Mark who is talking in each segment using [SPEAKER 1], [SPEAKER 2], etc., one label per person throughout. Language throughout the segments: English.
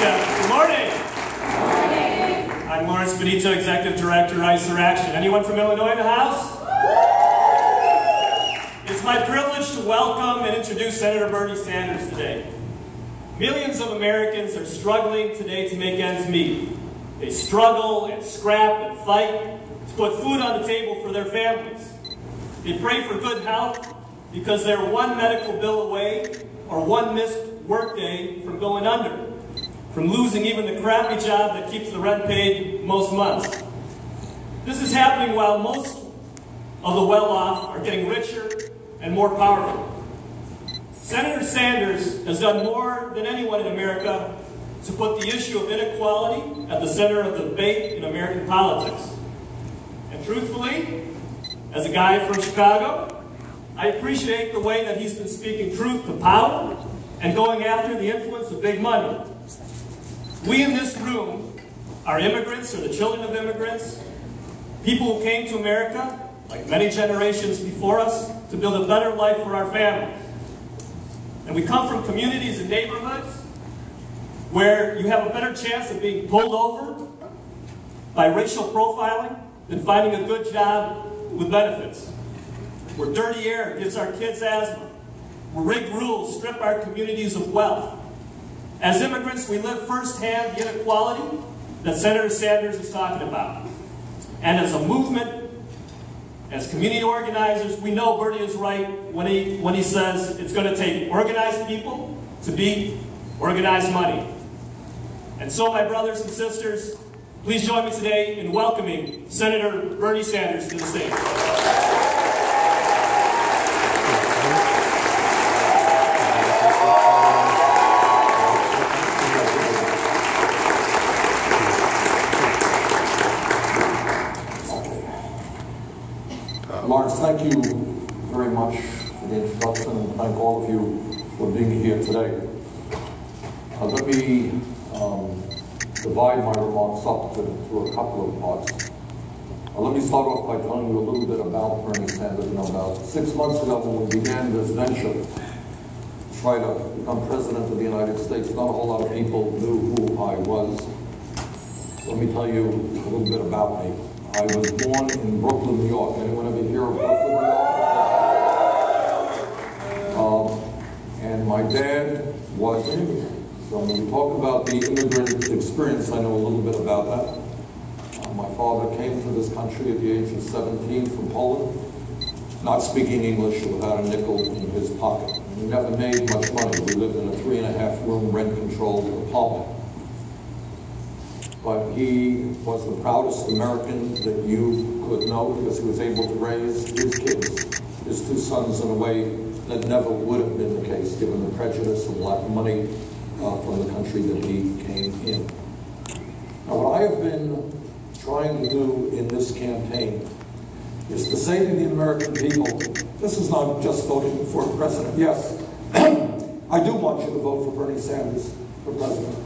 [SPEAKER 1] Jeff. Good morning. Good morning. I'm Lawrence Benito, Executive Director, ICE for Action. Anyone from Illinois in the house? It's my privilege to welcome and introduce Senator Bernie Sanders today. Millions of Americans are struggling today to make ends meet. They struggle and scrap and fight to put food on the table for their families. They pray for good health because they're one medical bill away or one missed workday from going under, from losing even the crappy job that keeps the rent paid most months. This is happening while most of the well-off are getting richer and more powerful. Senator Sanders has done more than anyone in America to put the issue of inequality at the center of the debate in American politics. And truthfully, as a guy from Chicago, I appreciate the way that he's been speaking truth to power and going after the influence of big money. We in this room are immigrants or the children of immigrants, people who came to America, like many generations before us, to build a better life for our families. And we come from communities and neighborhoods where you have a better chance of being pulled over by racial profiling than finding a good job with benefits. Where dirty air gives our kids asthma. Where rigged rules strip our communities of wealth. As immigrants, we live firsthand the inequality that Senator Sanders is talking about. And as a movement, as community organizers, we know Bernie is right when he says it's going to take organized people to beat organized money. And so, my brothers and sisters, please join me today in welcoming Senator Bernie Sanders to the stage.
[SPEAKER 2] Lawrence, thank you very much for the introduction, and thank all of you for being here today. Let me divide my remarks up into a couple of parts. Let me start off by telling you a little bit about Bernie Sanders. About 6 months ago when we began this venture to try to become President of the United States, not a whole lot of people knew who I was. Let me tell you a little bit about me. I was born in Brooklyn, New York. Anyone ever hear of Brooklyn, New York? And my dad was an immigrant. So when we talk about the immigrant experience, I know a little bit about that. My father came to this country at the age of 17 from Poland, not speaking English, without a nickel in his pocket. We never made much money. We lived in a 3.5-room rent-controlled apartment. But he was the proudest American that you could know because he was able to raise his kids, his 2 sons, in a way that never would have been the case given the prejudice of lack of money from the country that he came in. Now, what I have been trying to do in this campaign is to say to the American people, this is not just voting for a president. Yes, I do want you to vote for Bernie Sanders for president.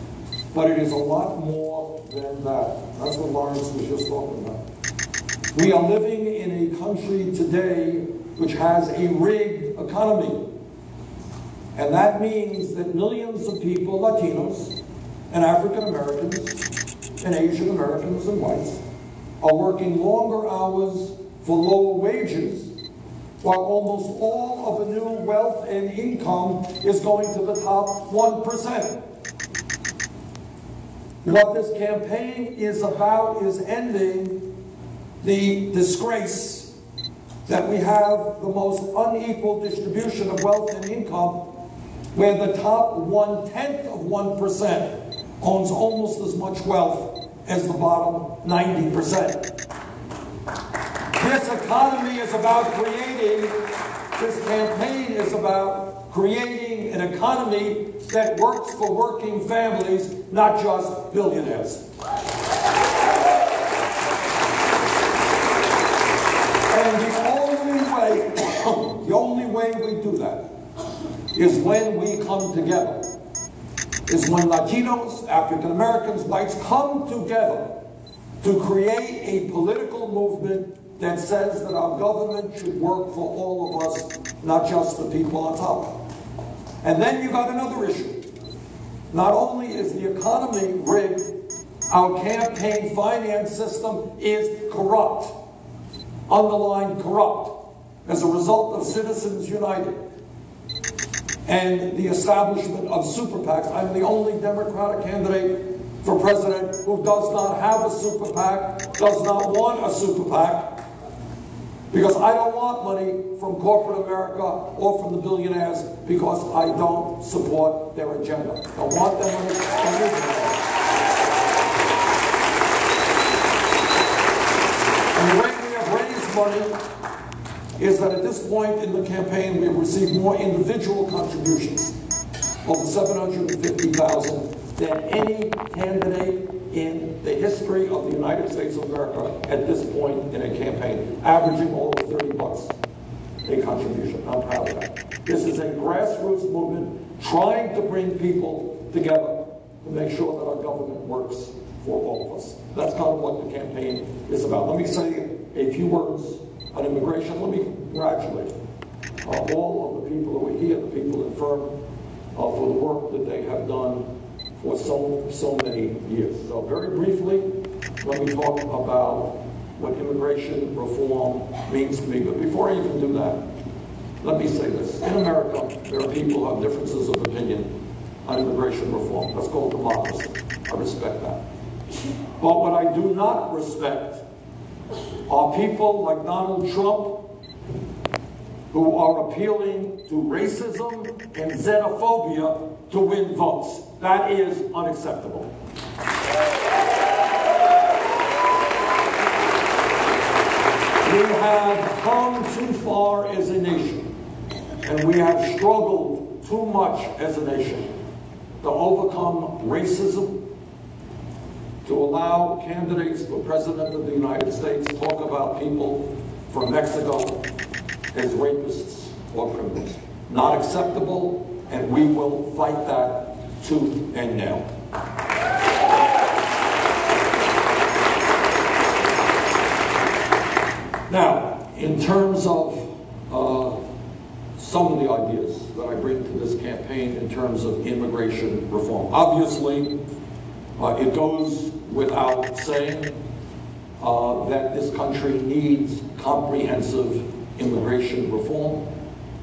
[SPEAKER 2] But it is a lot more than that. That's what Lawrence was just talking about. We are living in a country today which has a rigged economy. And that means that millions of people, Latinos, and African Americans, and Asian Americans and whites, are working longer hours for lower wages, while almost all of the new wealth and income is going to the top 1%. What this campaign is about is ending the disgrace that we have the most unequal distribution of wealth and income, where the top 1/10 of 1% owns almost as much wealth as the bottom 90%. This economy is about creating, this campaign is about creating an economy that works for working families, not just billionaires. And the only way we do that is when we come together, is when Latinos, African Americans, whites come together to create a political movement that says that our government should work for all of us, not just the people on top. And then you got another issue. Not only is the economy rigged, our campaign finance system is corrupt, underlined corrupt, as a result of Citizens United and the establishment of super PACs. I'm the only Democratic candidate for president who does not have a super PAC, does not want a super PAC, because I don't want money from corporate America or from the billionaires, because I don't support their agenda. I want their money from Israel. And the way we have raised money is that at this point in the campaign, we have received more individual contributions, over $750,000, than any candidate in the history of the United States of America at this point in a campaign, averaging over $30 a contribution. I'm proud of that. This is a grassroots movement trying to bring people together to make sure that our government works for all of us. That's kind of what the campaign is about. Let me say a few words on immigration. Let me congratulate all of the people who are here, the people in firm, for the work that they have done for so many years. So very briefly, let me talk about what immigration reform means to me. But before I even do that, let me say this. In America, there are people who have differences of opinion on immigration reform. That's called democracy. I respect that. But what I do not respect are people like Donald Trump, who are appealing to racism and xenophobia to win votes. That is unacceptable. We have come too far as a nation, and we have struggled too much as a nation to overcome racism, to allow candidates for President of the United States to talk about people from Mexico as rapists or criminals. Not acceptable, and we will fight that tooth and nail. Now, in terms of some of the ideas that I bring to this campaign in terms of immigration reform, obviously, it goes without saying that this country needs comprehensive immigration reform.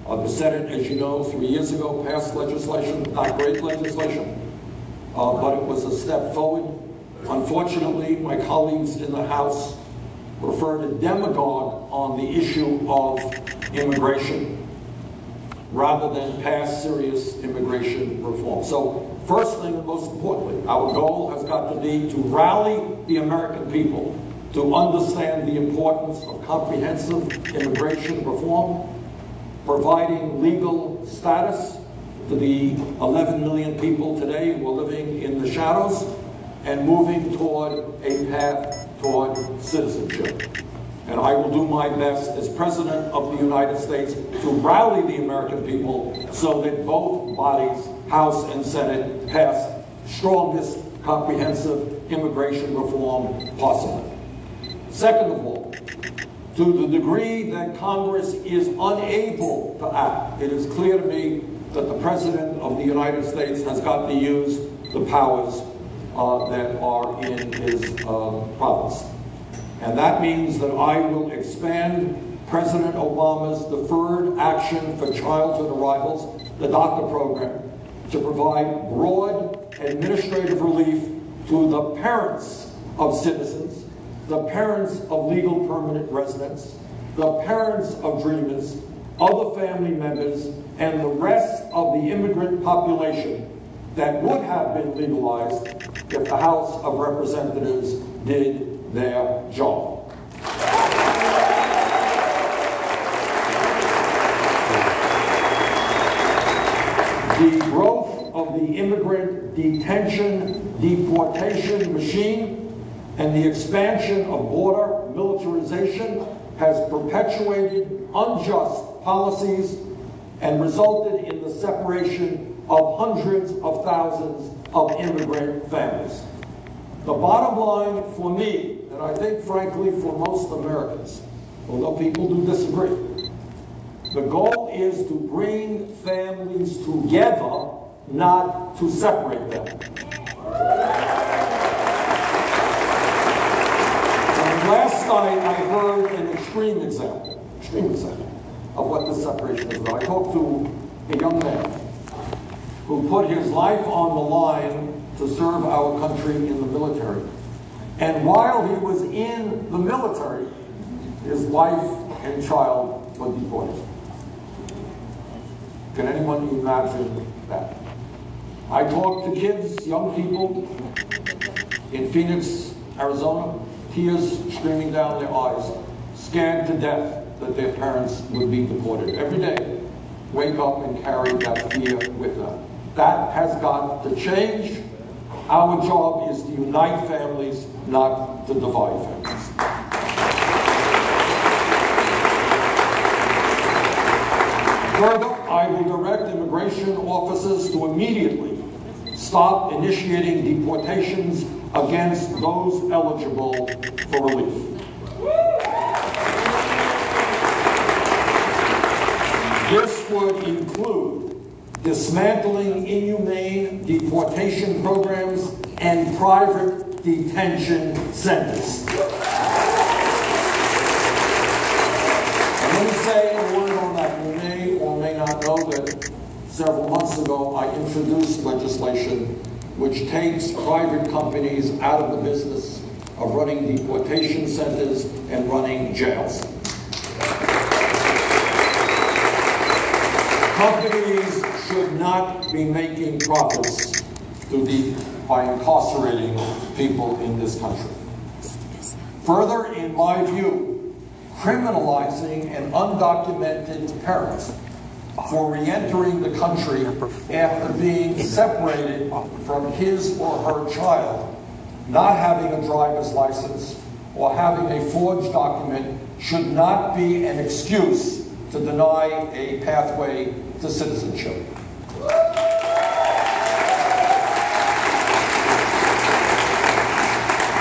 [SPEAKER 2] The Senate, as you know, 3 years ago passed legislation, not great legislation, but it was a step forward. Unfortunately, my colleagues in the House prefer to demagogue on the issue of immigration rather than pass serious immigration reform. So, first thing and most importantly, our goal has got to be to rally the American people to understand the importance of comprehensive immigration reform, providing legal status to the 11 million people today who are living in the shadows, and moving toward a path toward citizenship. And I will do my best as President of the United States to rally the American people so that both bodies, House and Senate, pass strongest comprehensive immigration reform possible. Second of all, to the degree that Congress is unable to act, it is clear to me that the President of the United States has got to use the powers that are in his province. And that means that I will expand President Obama's Deferred Action for Childhood Arrivals, the DACA program, to provide broad administrative relief to the parents of citizens, the parents of legal permanent residents, the parents of dreamers, other family members, and the rest of the immigrant population that would have been legalized if the House of Representatives did their job. The growth of the immigrant detention, deportation machine, and the expansion of border militarization has perpetuated unjust policies and resulted in the separation of hundreds of thousands of immigrant families. The bottom line for me, and I think frankly for most Americans, although people do disagree, the goal is to bring families together not to separate them. And last night I heard an extreme example of what this separation is about. I talked to a young man who put his life on the line to serve our country in the military. And while he was in the military, his wife and child were deported. Can anyone imagine that? I talked to kids, young people in Phoenix, Arizona, tears streaming down their eyes, scared to death that their parents would be deported. Every day, wake up and carry that fear with them. That has got to change. Our job is to unite families, not to divide families. Further, I will direct immigration officers to immediately stop initiating deportations against those eligible for relief. This would include dismantling inhumane deportation programs and private detention centers. And let me say a word on that. You may or may not know that several months ago I introduced legislation which takes private companies out of the business of running deportation centers and running jails. Companies should not be making profits by incarcerating people in this country. Further, in my view, criminalizing an undocumented parent for re-entering the country after being separated from his or her child, not having a driver's license, or having a forged document should not be an excuse to deny a pathway to citizenship.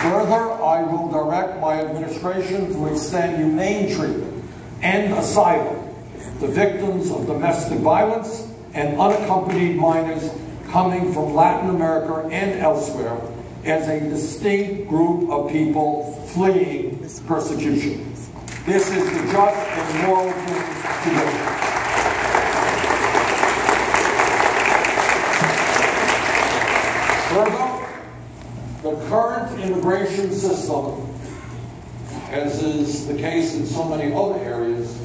[SPEAKER 2] Further, I will direct my administration to extend humane treatment and asylum to victims of domestic violence and unaccompanied minors coming from Latin America and elsewhere as a distinct group of people fleeing persecution. This is the just and moral thing to do. Further, the current immigration system, as is the case in so many other areas,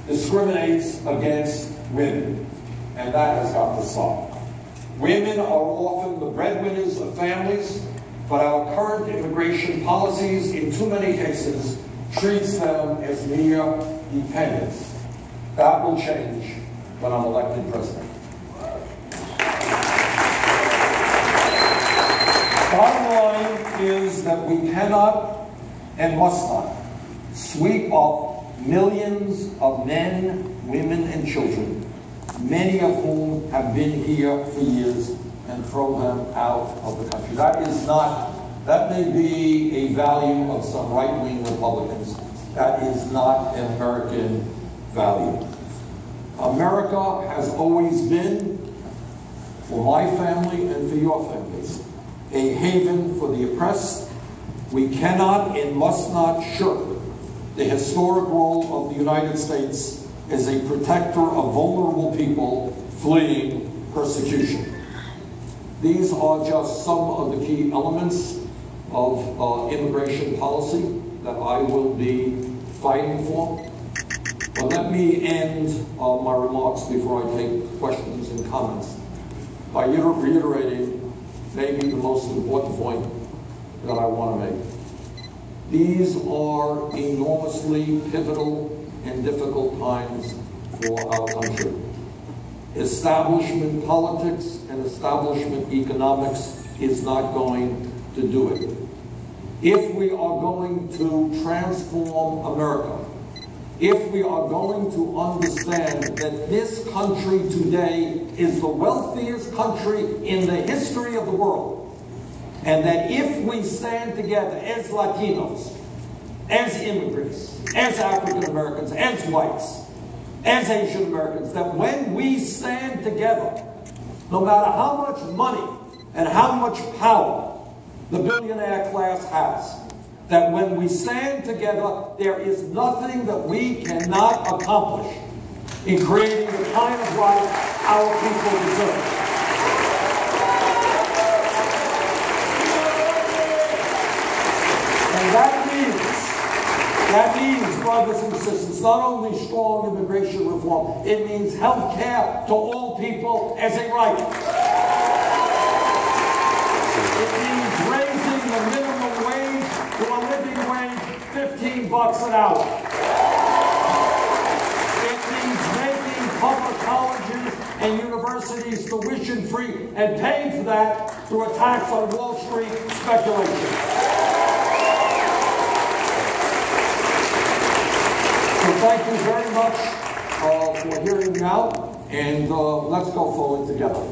[SPEAKER 2] discriminates against women, and that has got to stop. Women are often the breadwinners of families, but our current immigration policies, in too many cases, treats them as mere dependents. That will change when I'm elected president. Bottom line is that we cannot and must not sweep up millions of men, women, and children, many of whom have been here for years, and throw them out of the country. That may be a value of some right-wing Republicans. That is not an American value. America has always been, for my family and for your families, a haven for the oppressed. We cannot and must not shirk the historic role of the United States as a protector of vulnerable people fleeing persecution. These are just some of the key elements of immigration policy that I will be fighting for. But let me end my remarks before I take questions and comments by reiterating maybe the most important point that I want to make. These are enormously pivotal and difficult times for our country. Establishment politics and establishment economics is not going to do it. If we are going to transform America, if we are going to understand that this country today is the wealthiest country in the history of the world, and that if we stand together as Latinos, as immigrants, as African Americans, as whites, as Asian Americans, that when we stand together, no matter how much money and how much power the billionaire class has, that when we stand together, there is nothing that we cannot accomplish in creating the kind of life our people deserve. And that means, brothers and sisters, not only strong immigration reform, it means health care to all people as a right. It means raising the minimum wage to a living wage, $15 an hour. It means making public colleges and universities tuition-free and paying for that through a tax on Wall Street speculation. So thank you very much for hearing me out, and let's go forward together.